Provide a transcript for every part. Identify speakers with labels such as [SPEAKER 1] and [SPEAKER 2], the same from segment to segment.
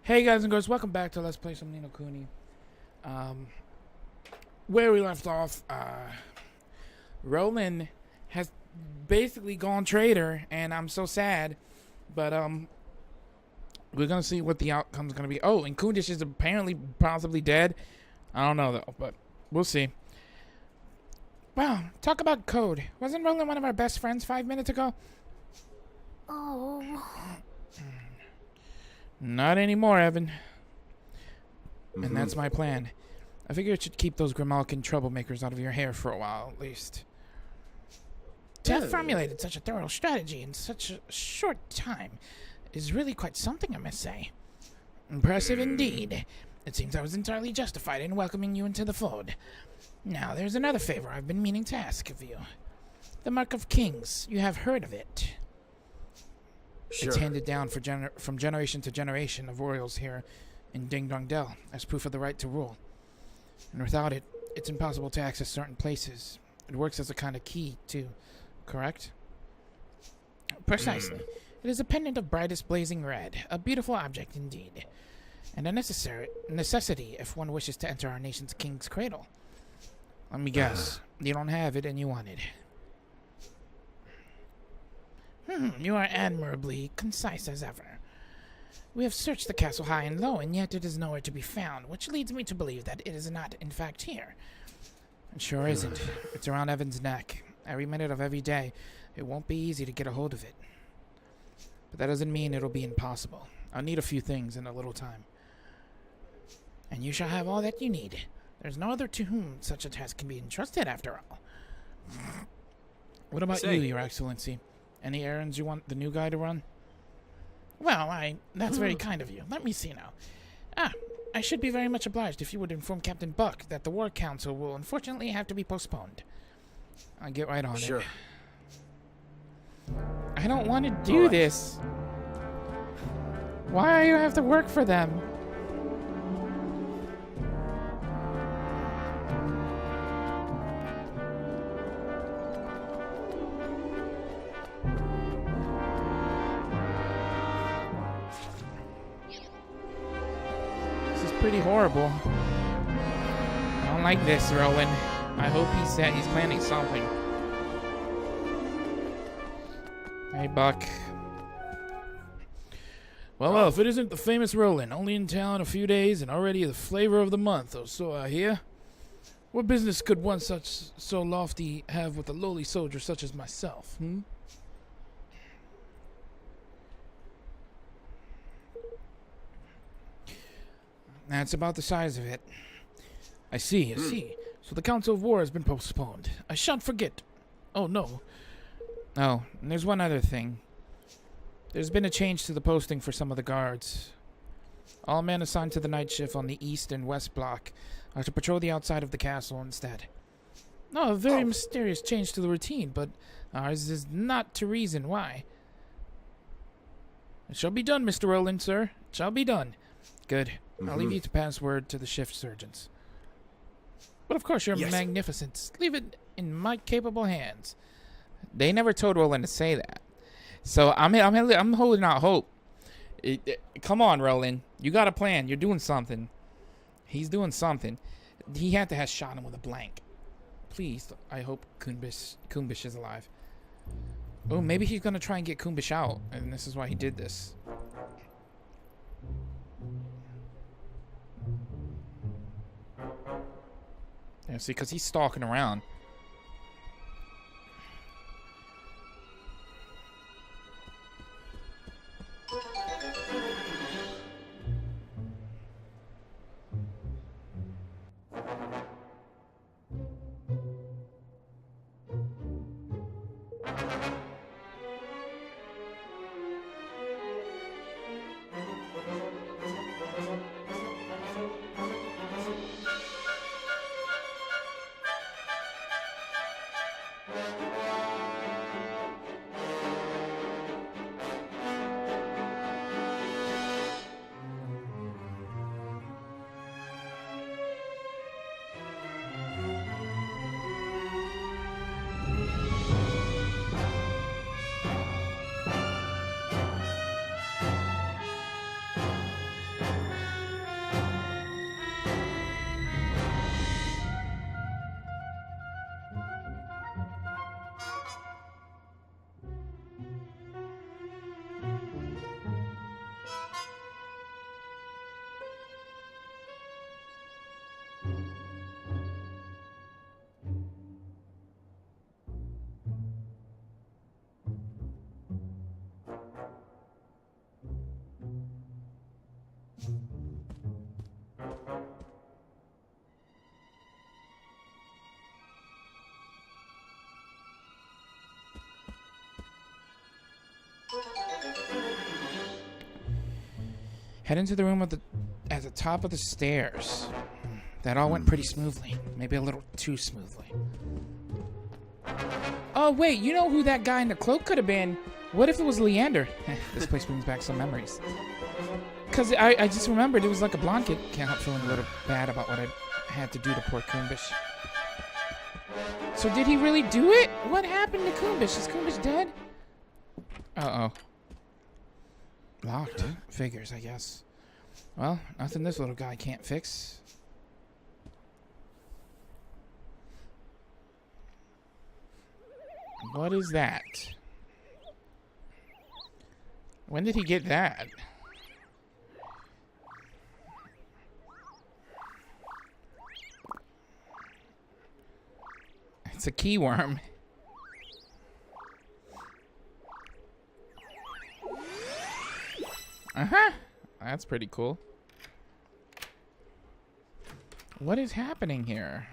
[SPEAKER 1] Hey guys and girls, welcome back to Let's Play some Nino Kuni. Where we left off, Roland has basically gone traitor, and I'm so sad. But we're gonna see what the outcome's gonna be. Oh, and Kuni is apparently possibly dead. I don't know though, but we'll see. Wow, talk about code. Wasn't Roland one of our best friends 5 minutes ago?
[SPEAKER 2] Oh.
[SPEAKER 1] Not anymore, Evan. And that's my plan. I figure it should keep those Grimalkin troublemakers out of your hair for a while, at least. To have formulated such a thorough strategy in such a short time is really quite something, I must say. Impressive indeed. It seems I was entirely justified in welcoming you into the fold. Now, there's another favor I've been meaning to ask of you. The Mark of Kings. You have heard of it. Sure. It's handed down from generation to generation of royals here in Ding Dong Dell as proof of the right to rule. And without it, it's impossible to access certain places. It works as a kind of key, too. Correct? Precisely. It is a pendant of brightest blazing red, a beautiful object indeed, and a necessity if one wishes to enter our nation's king's cradle. Let me guess. You don't have it and you want it. You are admirably concise as ever. We have searched the castle high and low, and yet it is nowhere to be found, which leads me to believe that it is not, in fact, here. It sure isn't. It's around Evan's neck. Every minute of every day, it won't be easy to get a hold of it. But that doesn't mean it'll be impossible. I'll need a few things in a little time. And you shall have all that you need. There's no other to whom such a task can be entrusted, after all. What about you, Your Excellency? Any errands you want the new guy to run? Well, that's very kind of you. Let me see now. I should be very much obliged if you would inform Captain Buck that the War Council will unfortunately have to be postponed. I'll get right on it. Sure. I don't want to do this. Why do you have to work for them? Pretty horrible. I don't like this, Roland. I hope he's planning something. Hey, Buck. Well, if it isn't the famous Roland, only in town a few days and already the flavor of the month, or so I hear. What business could one so lofty have with a lowly soldier such as myself, That's about the size of it. I see. So the Council of War has been postponed. I shan't forget. Oh, no. Oh, and there's one other thing. There's been a change to the posting for some of the guards. All men assigned to the night shift on the east and west block are to patrol the outside of the castle instead. No, a very mysterious change to the routine, but ours is not to reason why. It shall be done, Mr. Roland, sir. It shall be done. Good. I'll leave you to pass word to the shift surgeons. But of course, Your Magnificence. Leave it in my capable hands. They never told Roland to say that. So I'm holding out hope. Come on, Roland. You got a plan. You're doing something. He's doing something. He had to have shot him with a blank. Please, I hope Kumbish is alive. Oh, maybe he's going to try and get Kumbish out. And this is why he did this. Yeah, see, because he's stalking around. Head into the room at the top of the stairs. That all went pretty smoothly. Maybe a little too smoothly. Oh, wait. You know who that guy in the cloak could have been? What if it was Leander? This place brings back some memories. Because I just remembered it was like a blonde kid. Can't help feeling a little bad about what I had to do to poor Kumbish. So did he really do it? What happened to Kumbish? Is Kumbish dead? Uh-oh. Locked. Figures, I guess. Well, nothing this little guy can't fix. What is that? When did he get that? It's a key worm. Uh-huh. That's pretty cool. What is happening here?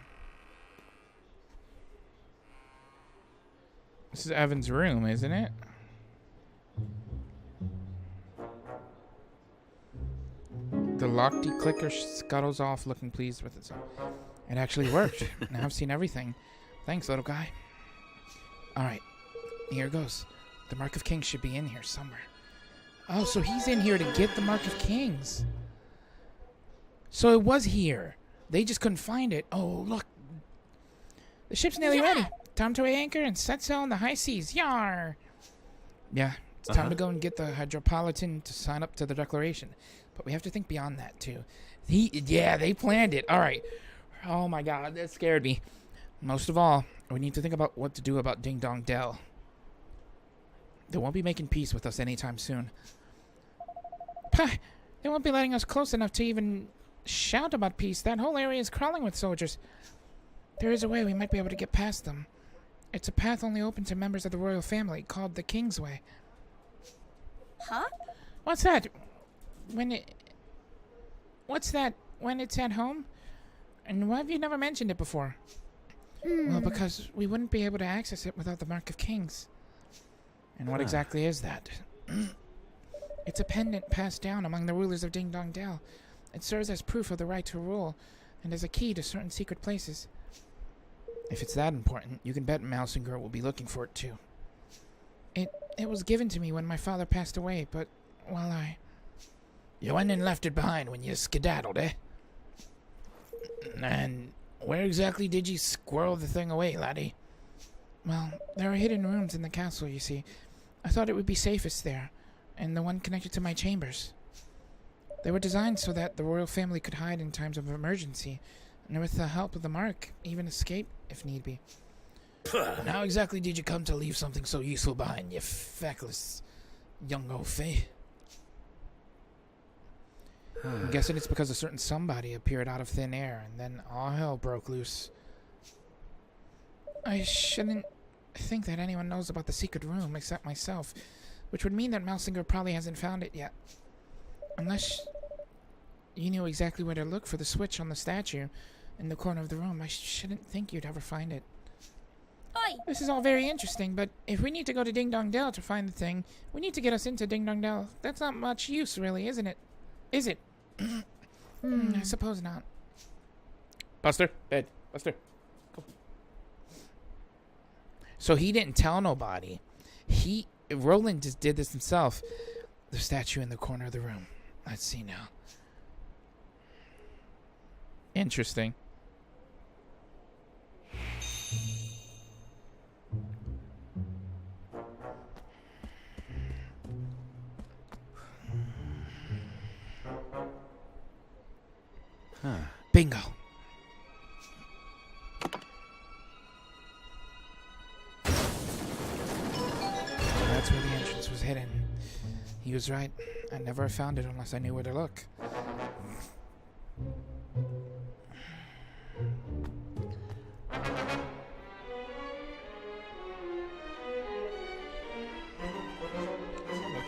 [SPEAKER 1] This is Evan's room, isn't it? The lock clicker scuttles off, looking pleased with itself. It actually worked. Now I've seen everything. Thanks, little guy. Alright. Here goes. The Mark of Kings should be in here somewhere. Oh, so he's in here to get the Mark of Kings. So it was here. They just couldn't find it. Oh, look. The ship's nearly ready. Time to weigh anchor and set sail in the high seas. Yar! Yeah, it's time to go and get the Hydropolitan to sign up to the declaration. But we have to think beyond that, too. Yeah, they planned it. All right. Oh, my God. That scared me. Most of all, we need to think about what to do about Ding Dong Dell. They won't be making peace with us anytime soon. Pah! They won't be letting us close enough to even shout about peace. That whole area is crawling with soldiers. There is a way we might be able to get past them. It's a path only open to members of the royal family, called the King's Way.
[SPEAKER 2] Huh?
[SPEAKER 1] What's that? What's that when it's at home? And why have you never mentioned it before? Well, because we wouldn't be able to access it without the Mark of Kings. And what exactly is that? It's a pendant passed down among the rulers of Ding Dong Dell. It serves as proof of the right to rule, and as a key to certain secret places. If it's that important, you can bet Mousinger will be looking for it too. It was given to me when my father passed away, but, well, You went and left it behind when you skedaddled, eh? And where exactly did you squirrel the thing away, laddie? Well, there are hidden rooms in the castle, you see. I thought it would be safest there, and the one connected to my chambers. They were designed so that the royal family could hide in times of emergency, and with the help of the Mark, even escape if need be. And how exactly did you come to leave something so useful behind, you feckless young old fay? I'm guessing it's because a certain somebody appeared out of thin air, and then all hell broke loose. I shouldn't think that anyone knows about the secret room except myself, which would mean that Mousinger probably hasn't found it yet. Unless you knew exactly where to look for the switch on the statue in the corner of the room, I shouldn't think you'd ever find it.
[SPEAKER 2] Oi!
[SPEAKER 1] This is all very interesting, but if we need to go to Ding Dong Dell to find the thing, we need to get us into Ding Dong Dell. That's not much use, really, isn't it? Is it? I suppose not. Buster, bed. Buster. Go. So he didn't tell nobody. Roland just did this himself. The statue in the corner of the room. Let's see now. Interesting. Bingo. That's where the entrance was hidden. He was right. I never found it unless I knew where to look. Look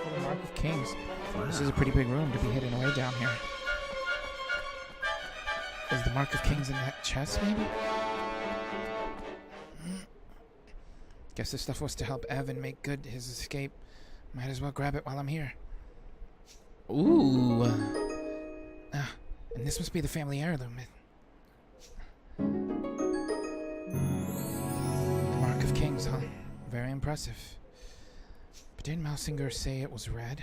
[SPEAKER 1] for the Mark of Kings. Wow. This is a pretty big room to be hidden away down here. Is the Mark of Kings in that chest, maybe? Guess this stuff was to help Evan make good his escape. Might as well grab it while I'm here. Ooh. And this must be the family heirloom. The Mark of Kings, huh? Very impressive. But didn't Mausinger say it was red?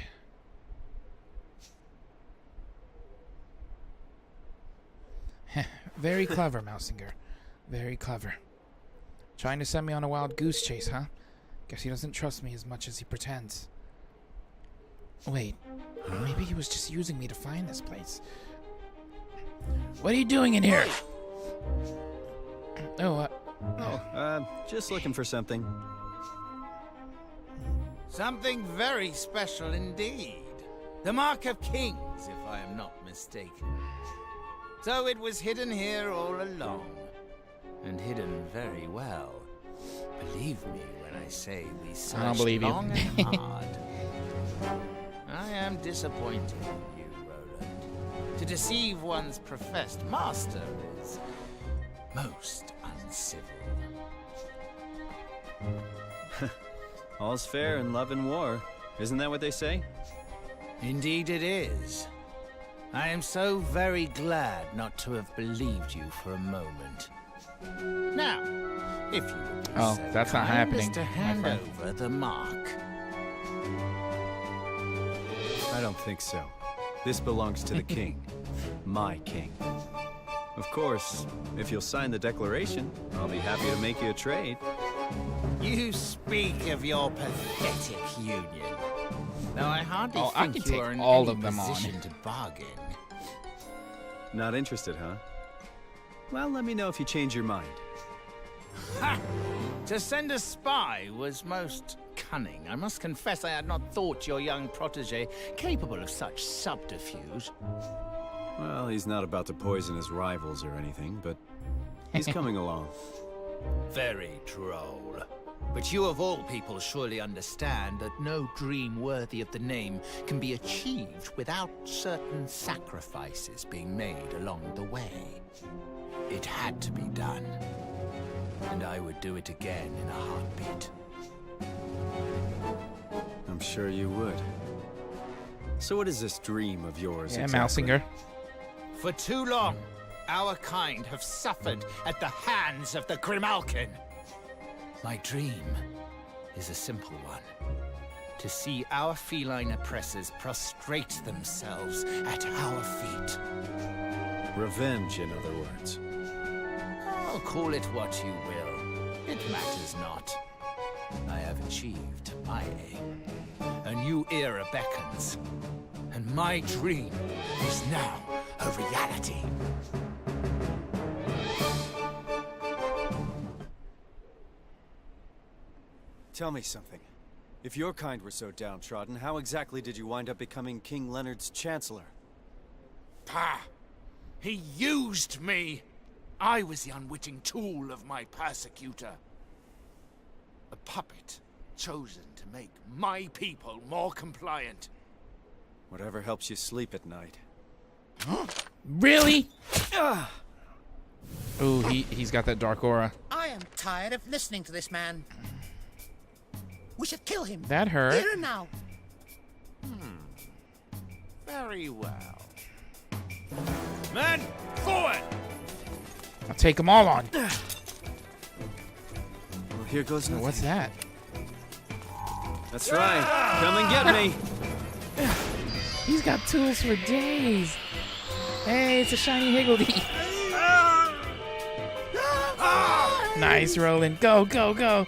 [SPEAKER 1] Very clever, Mausinger. Very clever. Trying to send me on a wild goose chase, huh? Guess he doesn't trust me as much as he pretends. Wait, maybe he was just using me to find this place. What are you doing in here?
[SPEAKER 3] Just looking for something.
[SPEAKER 4] Something very special indeed. The Mark of Kings, if I am not mistaken. So it was hidden here all along. And hidden very well. Believe me when I say we searched long and hard. I am disappointed in you, Roland. To deceive one's professed master is most uncivil.
[SPEAKER 3] All's fair in love and war. Isn't that what they say?
[SPEAKER 4] Indeed it is. I am so very glad not to have believed you for a moment. Now, if you would be so
[SPEAKER 1] that's not
[SPEAKER 4] kind
[SPEAKER 1] happening,
[SPEAKER 4] as to
[SPEAKER 1] my
[SPEAKER 4] hand
[SPEAKER 1] friend.
[SPEAKER 4] over the mark.
[SPEAKER 3] I don't think so. This belongs to the king. My king. Of course, if you'll sign the declaration, I'll be happy to make you a trade.
[SPEAKER 4] You speak of your pathetic union. Now I hardly
[SPEAKER 1] I
[SPEAKER 4] think
[SPEAKER 1] can
[SPEAKER 4] you are
[SPEAKER 1] take
[SPEAKER 4] in
[SPEAKER 1] all
[SPEAKER 4] any
[SPEAKER 1] of them on.
[SPEAKER 4] position to bargain.
[SPEAKER 3] Not interested, huh? Well, let me know if you change your mind.
[SPEAKER 4] Ha! To send a spy was most cunning. I must confess I had not thought your young protege capable of such subterfuge.
[SPEAKER 3] Well, he's not about to poison his rivals or anything, but he's coming along.
[SPEAKER 4] Very droll. But you of all people surely understand that no dream worthy of the name can be achieved without certain sacrifices being made along the way. It had to be done. And I would do it again in a heartbeat.
[SPEAKER 3] I'm sure you would. So what is this dream of yours
[SPEAKER 1] Yeah,
[SPEAKER 3] exactly?
[SPEAKER 1] Mausinger.
[SPEAKER 4] For too long, our kind have suffered at the hands of the Grimalkin. My dream is a simple one. To see our feline oppressors prostrate themselves at our feet.
[SPEAKER 3] Revenge, in other words.
[SPEAKER 4] I'll call it what you will. It matters not. I have achieved my aim. A new era beckons. And my dream is now a reality.
[SPEAKER 3] Tell me something. If your kind were so downtrodden, how exactly did you wind up becoming King Leonard's chancellor?
[SPEAKER 4] Pah! He used me! I was the unwitting tool of my persecutor. A puppet chosen to make my people more compliant.
[SPEAKER 3] Whatever helps you sleep at night.
[SPEAKER 1] Really? Ooh, he's got that dark aura.
[SPEAKER 5] I am tired of listening to this man. We should kill him.
[SPEAKER 1] That hurt.
[SPEAKER 5] Here and now.
[SPEAKER 4] Very well. Men, forward!
[SPEAKER 1] I'll take them all on.
[SPEAKER 3] Well, here goes nothing.
[SPEAKER 1] What's that?
[SPEAKER 3] That's right. Come and get me.
[SPEAKER 1] He's got tools for days. Hey, it's a shiny Higgledy. Nice, Roland. Go, go, go.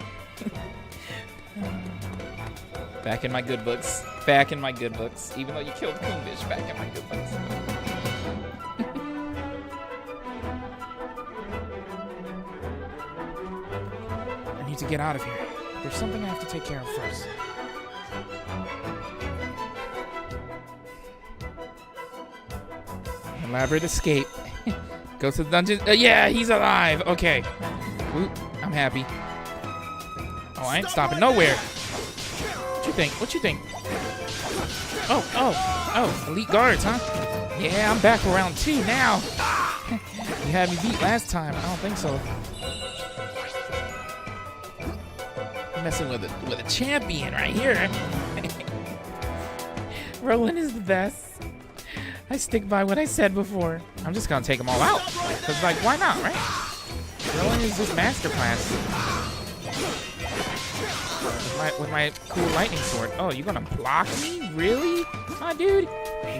[SPEAKER 1] Back in my good books. Back in my good books. Even though you killed Coonbish, back in my good books. I need to get out of here. There's something I have to take care of first. Elaborate escape. Go to the dungeon. Yeah, he's alive. Okay. Woo, I'm happy. Oh, I ain't stopping nowhere. What you think? What you think? Oh, elite guards, huh? Yeah, I'm back for round 2 now. You had me beat last time. I don't think so. I'm messing with a champion right here. Roland is the best. I stick by what I said before. I'm just gonna take them all out. Cause like, why not, right? Roland is this masterclass. With my cool lightning sword. Oh, you gonna block me? Really? My dude?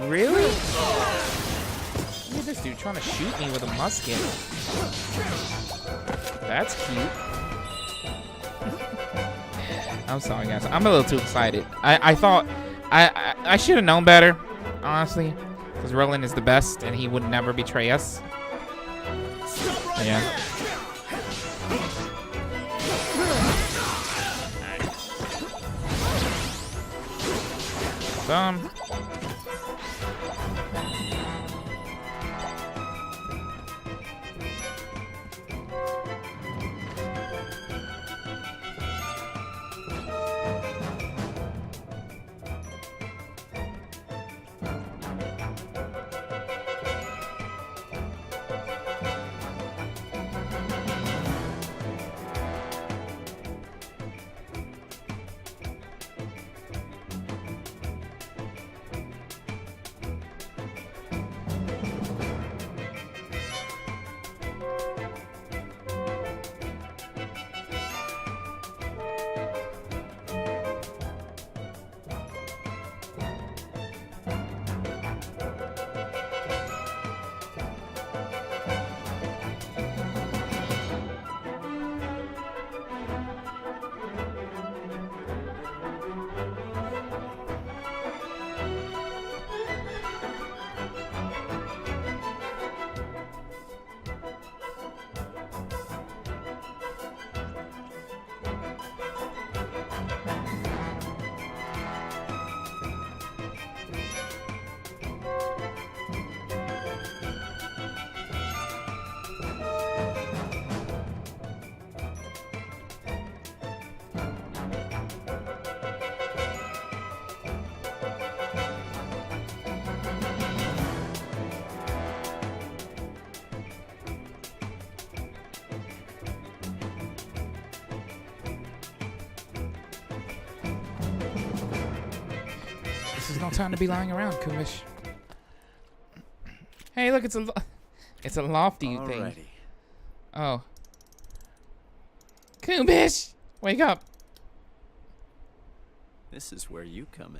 [SPEAKER 1] Really? Look at this dude trying to shoot me with a musket. That's cute. I'm sorry, guys. I'm a little too excited. I thought I should have known better, honestly, because Roland is the best and he would never betray us. Yeah. Boom. There's no time to be lying around, Kumish. Hey, look, it's a lofty thing.
[SPEAKER 3] Alrighty.
[SPEAKER 1] Oh. Kumish! Wake up.
[SPEAKER 3] This is where you come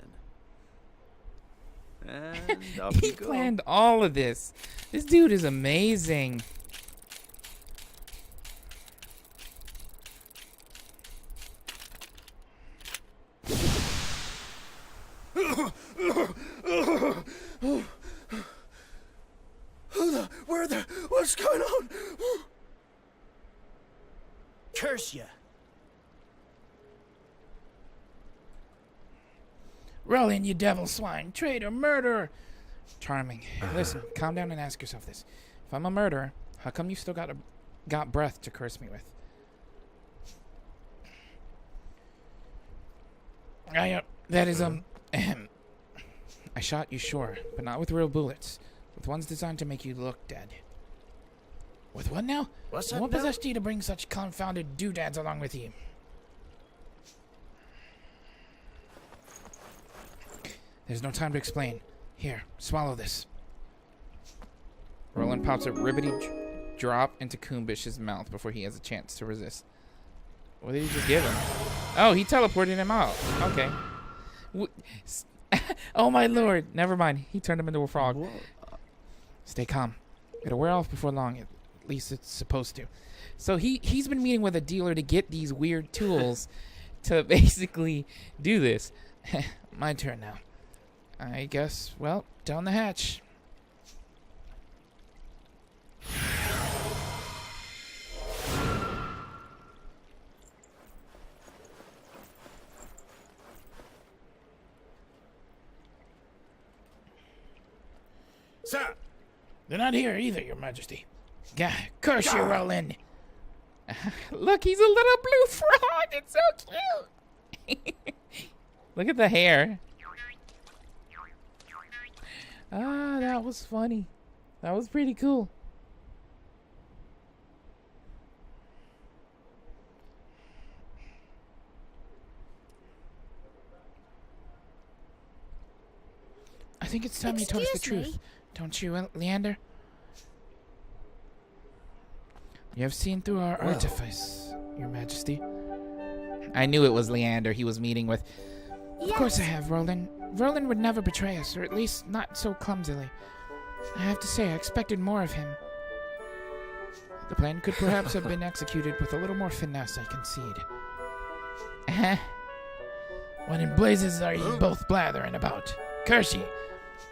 [SPEAKER 3] in. And up
[SPEAKER 1] He
[SPEAKER 3] you go.
[SPEAKER 1] planned all of this. This dude is amazing.
[SPEAKER 5] What's going on? Curse ya.
[SPEAKER 1] Roland, you devil swine, traitor, murderer. Charming. Listen, calm down and ask yourself this. If I'm a murderer, how come you still got breath to curse me with? That is, I shot you, sure, but not with real bullets. With ones designed to make you look dead. With what now?
[SPEAKER 5] What's
[SPEAKER 1] What
[SPEAKER 5] that now?
[SPEAKER 1] possessed you to bring such confounded doodads along with you? There's no time to explain. Here, swallow this. Roland pops a ribbity drop into Kumbish's mouth before he has a chance to resist. What did he just give him? Oh, he teleported him out. Okay. Oh my lord. Never mind. He turned him into a frog.
[SPEAKER 3] Whoa.
[SPEAKER 1] Stay calm. It'll wear off before long. At least it's supposed to. So he's been meeting with a dealer to get these weird tools to basically do this. My turn now. I guess, well, down the hatch.
[SPEAKER 5] Sir!
[SPEAKER 1] They're not here either, Your Majesty. Gah, curse you, Roland. Look, he's a little blue frog. It's so cute. Look at the hair. Ah, that was funny. That was pretty cool. think it's time you told us the
[SPEAKER 2] Excuse me?
[SPEAKER 1] truth, don't you, Leander? You have seen through our artifice, Your Majesty. I knew it was Leander he was meeting with. Of course I have, Roland. Roland would never betray us, or at least not so clumsily. I have to say, I expected more of him. The plan could perhaps have been executed with a little more finesse, I concede. What in blazes are you both blathering about? Curse ye!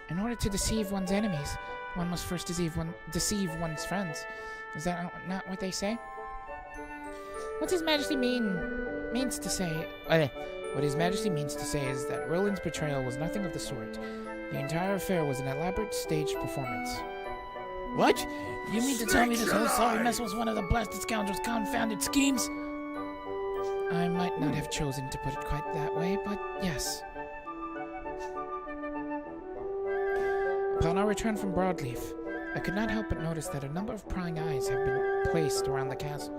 [SPEAKER 1] In order to deceive one's enemies, one must first deceive one's friends. Is that not what they say? What His Majesty means to say is that Roland's betrayal was nothing of the sort. The entire affair was an elaborate staged performance. What? You mean to tell me this whole sorry mess was one of the blasted scoundrel's confounded schemes? I might not have chosen to put it quite that way, but yes. Upon our return from Broadleaf, I could not help but notice that a number of prying eyes have been placed around the castle.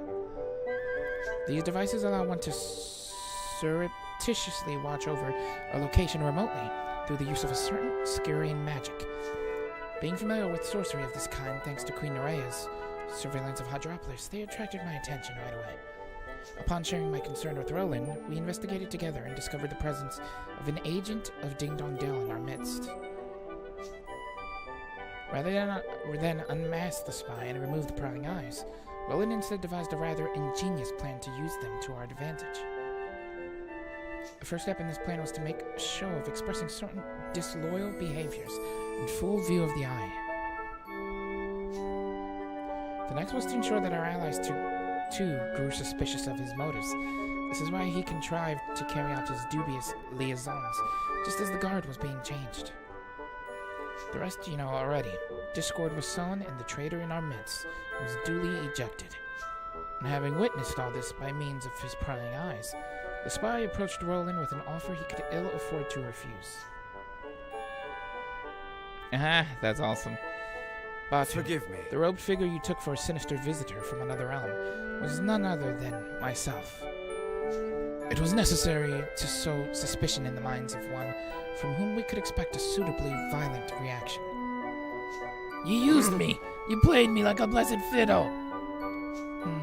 [SPEAKER 1] These devices allow one to surreptitiously watch over a location remotely through the use of a certain Skirian magic. Being familiar with sorcery of this kind thanks to Queen Nerea's surveillance of Hydropolis, they attracted my attention right away. Upon sharing my concern with Roland, we investigated together and discovered the presence of an agent of Ding Dong Dell in our midst. Rather than unmask the spy and remove the prying eyes, Roland instead devised a rather ingenious plan to use them to our advantage. The first step in this plan was to make a show of expressing certain disloyal behaviors in full view of the eye. The next was to ensure that our allies too grew suspicious of his motives. This is why he contrived to carry out his dubious liaisons, just as the guard was being changed. The rest you know already. Discord was sown, and the traitor in our midst was duly ejected. And having witnessed all this by means of his prying eyes, the spy approached Roland with an offer he could ill afford to refuse. That's awesome. Batu,
[SPEAKER 3] Forgive me.
[SPEAKER 1] the robed figure you took for a sinister visitor from another realm was none other than myself. It was necessary to sow suspicion in the minds of one from whom we could expect a suitably violent reaction. You used me! You played me like a blessed fiddle!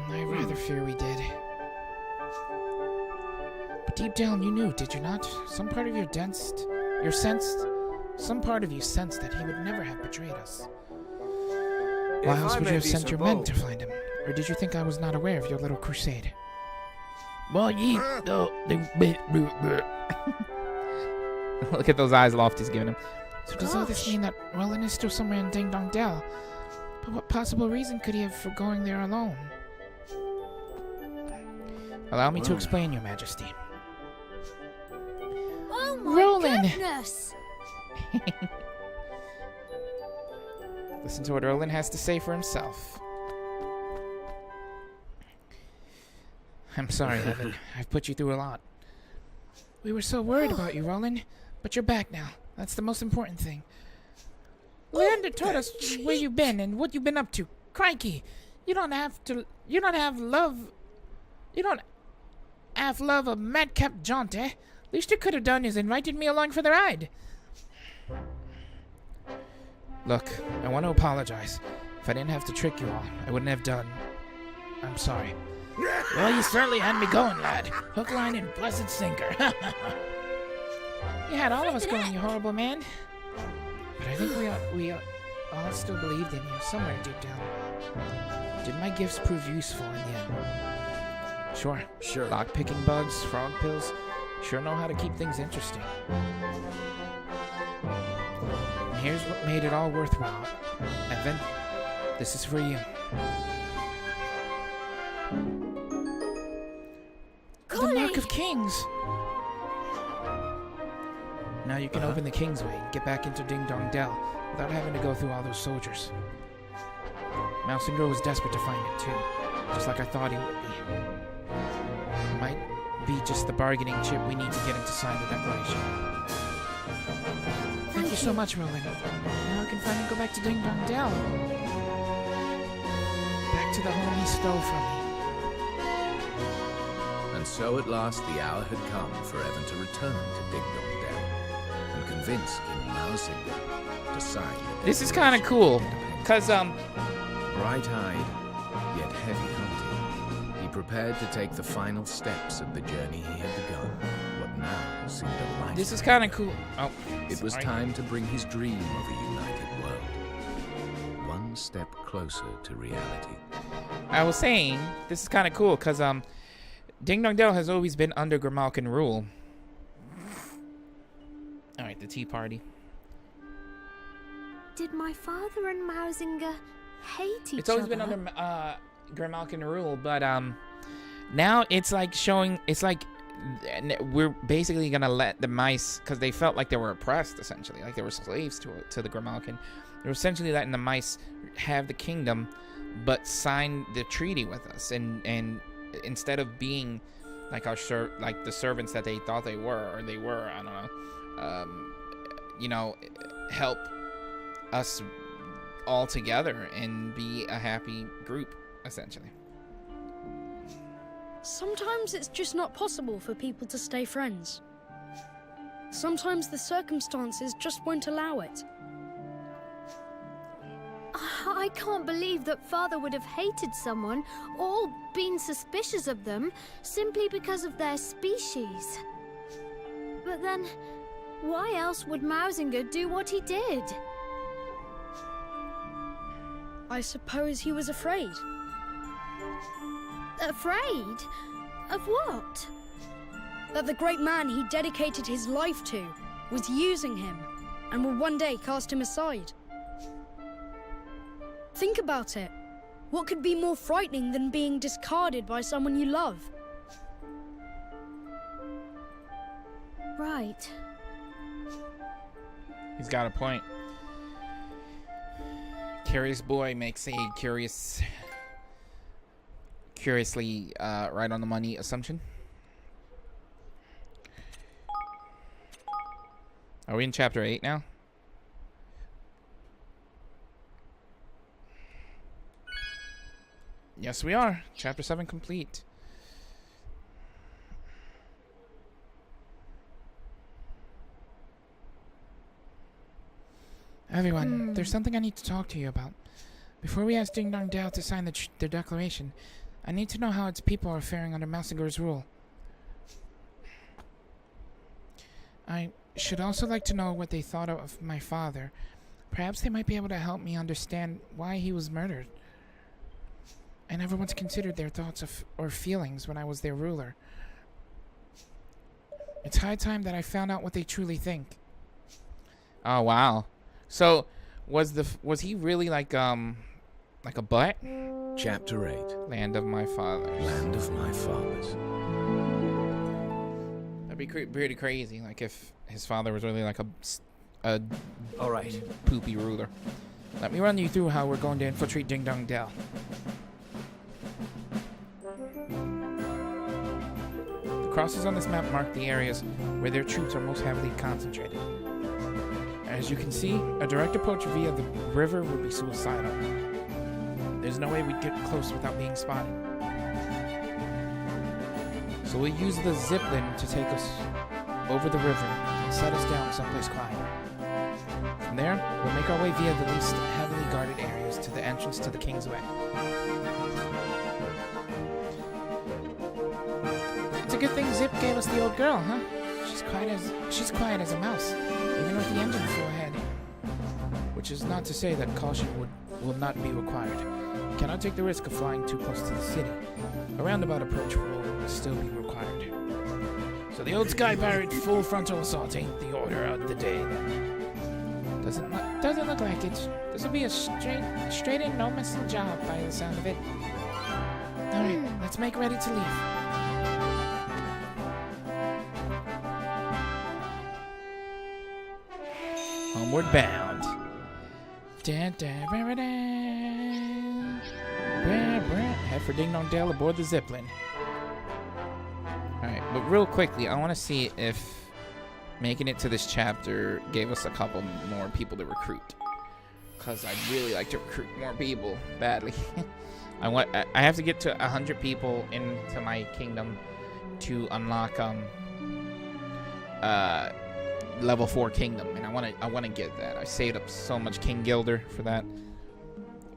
[SPEAKER 1] I rather fear we did. But deep down you knew, did you not? Some part of some part of you sensed that he would never have betrayed us. Why else would you have sent your men to find him? Or did you think I was not aware of your little crusade? Well, Look at those eyes Lofty's giving him. So does all this mean that Roland is still somewhere in Ding Dong Dell? But what possible reason could he have for going there alone? Allow me to explain, Your Majesty.
[SPEAKER 2] Oh my
[SPEAKER 1] Roland!
[SPEAKER 2] goodness!
[SPEAKER 1] Listen to what Roland has to say for himself. I'm sorry, Evan. I've put you through a lot. We were so worried about you, Roland, but you're back now. That's the most important thing. Leander told us where you've been and what you've been up to. Crikey, you don't have love a madcap jaunt, eh? Least you could have done is invited me along for the ride. Look, I want to apologize. If I didn't have to trick you all, I wouldn't have done. I'm sorry. Well, you certainly had me going, lad. Hook, line, and blessed sinker. You had all of us going, you horrible man. But I think we all still believed in you, somewhere deep down. Did my gifts prove useful in the end? Sure. Lock-picking bugs, frog pills. Sure know how to keep things interesting. And here's what made it all worthwhile. Evan, this is for you. The Mark of Kings! Now you can open the Kingsway and get back into Ding Dong Dell without having to go through all those soldiers. Mouse and Girl was desperate to find it too, just like I thought he would be. It might be just the bargaining chip we need to get him to sign the declaration. Thank you so much, Roland. Now I can finally go back to Ding Dong Dell. Back to the home he stole from me.
[SPEAKER 6] And so at last the hour had come for Evan to return to Ding Dong Dell and convince King Malzinger to side with
[SPEAKER 1] This is kind of cool, cause
[SPEAKER 6] bright-eyed, yet heavy-hearted, he prepared to take the final steps of the journey he had begun. What now seemed a lifetime.
[SPEAKER 1] this is kind of cool. Oh,
[SPEAKER 6] It was
[SPEAKER 1] sorry.
[SPEAKER 6] time to bring his dream of a united world one step closer to reality.
[SPEAKER 1] I was saying this is kind of cool, cause Ding Dong Dell has always been under Grimalkin rule. All right, the tea party.
[SPEAKER 7] Did my father and Malzinger hate each other?
[SPEAKER 1] It's always been under Grimalkin rule, but now it's like showing. It's like we're basically gonna let the mice, because they felt like they were oppressed, essentially, like they were slaves to the Grimalkin. They're essentially letting the mice have the kingdom, but sign the treaty with us, and instead of being like like the servants that they thought they were, or they were, I don't know, help us all together and be a happy group, essentially.
[SPEAKER 8] Sometimes it's just not possible for people to stay friends. Sometimes the circumstances just won't allow it.
[SPEAKER 7] I can't believe that father would have hated someone or been suspicious of them simply because of their species. But then, why else would Malzinger do what he did?
[SPEAKER 8] I suppose he was afraid.
[SPEAKER 7] Afraid? Of what?
[SPEAKER 8] That the great man he dedicated his life to was using him and would one day cast him aside. Think about it. What could be more frightening than being discarded by someone you love?
[SPEAKER 7] Right.
[SPEAKER 1] He's got a point. Curious boy makes a curiously right on the money assumption. Are we in chapter 8 now? Yes, we are. Chapter 7 complete. Everyone, there's something I need to talk to you about. Before we ask Ding Dong Dao to sign the declaration, I need to know how its people are faring under Malzinger's rule. I should also like to know what they thought of my father. Perhaps they might be able to help me understand why he was murdered. I never once considered their thoughts or feelings when I was their ruler. It's high time that I found out what they truly think. Oh wow. So was he really like a butt?
[SPEAKER 6] Chapter 8.
[SPEAKER 1] Land of my fathers.
[SPEAKER 6] Land of my fathers.
[SPEAKER 1] That'd be pretty crazy. Like if his father was really like a
[SPEAKER 3] All right.
[SPEAKER 1] poopy ruler. Let me run you through how we're going to infiltrate Ding Dong Dell. The crosses on this map mark the areas where their troops are most heavily concentrated. As you can see, a direct approach via the river would be suicidal. There's no way we'd get close without being spotted. So we'll use the zipline to take us over the river and set us down someplace quiet. From there, we'll make our way via the least heavily guarded areas to the entrance to the King's Way. It's a good thing Zip gave us the old girl, huh? She's quiet as a mouse, even with the engine full ahead. Which is not to say that caution will not be required. Cannot take the risk of flying too close to the city. A roundabout approach will still be required. So the old Sky Pirate full frontal assault ain't the order of the day then. Doesn't look like it. This will be a straight in no missing job by the sound of it. Alright, let's make ready to leave. Homeward bound. Head for Ding Dong Dale aboard the Zeppelin. Alright, but real quickly, I want to see if making it to this chapter gave us a couple more people to recruit. Because I'd really like to recruit more people badly. I have to get to 100 people into my kingdom to unlock level 4 kingdom. I wanna get that. I saved up so much King Gilder for that.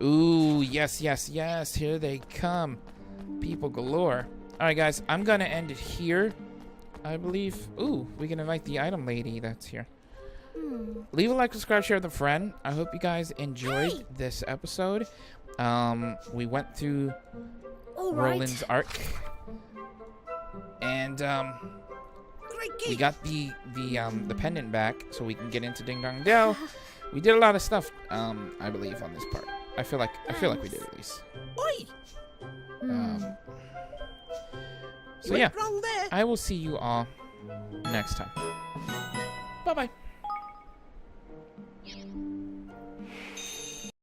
[SPEAKER 1] Ooh, yes, yes, yes. Here they come. People galore. Alright, guys, I'm gonna end it here, I believe. Ooh, we can invite the item lady that's here. Leave a like, subscribe, share with a friend. I hope you guys enjoyed this episode. We went through Roland's arc. And, we got the pendant back, so we can get into Ding Dong Dell. We did a lot of stuff, I believe, on this part. I feel like we did at least.
[SPEAKER 5] Oi!
[SPEAKER 1] So yeah, I will see you all next time. Bye bye.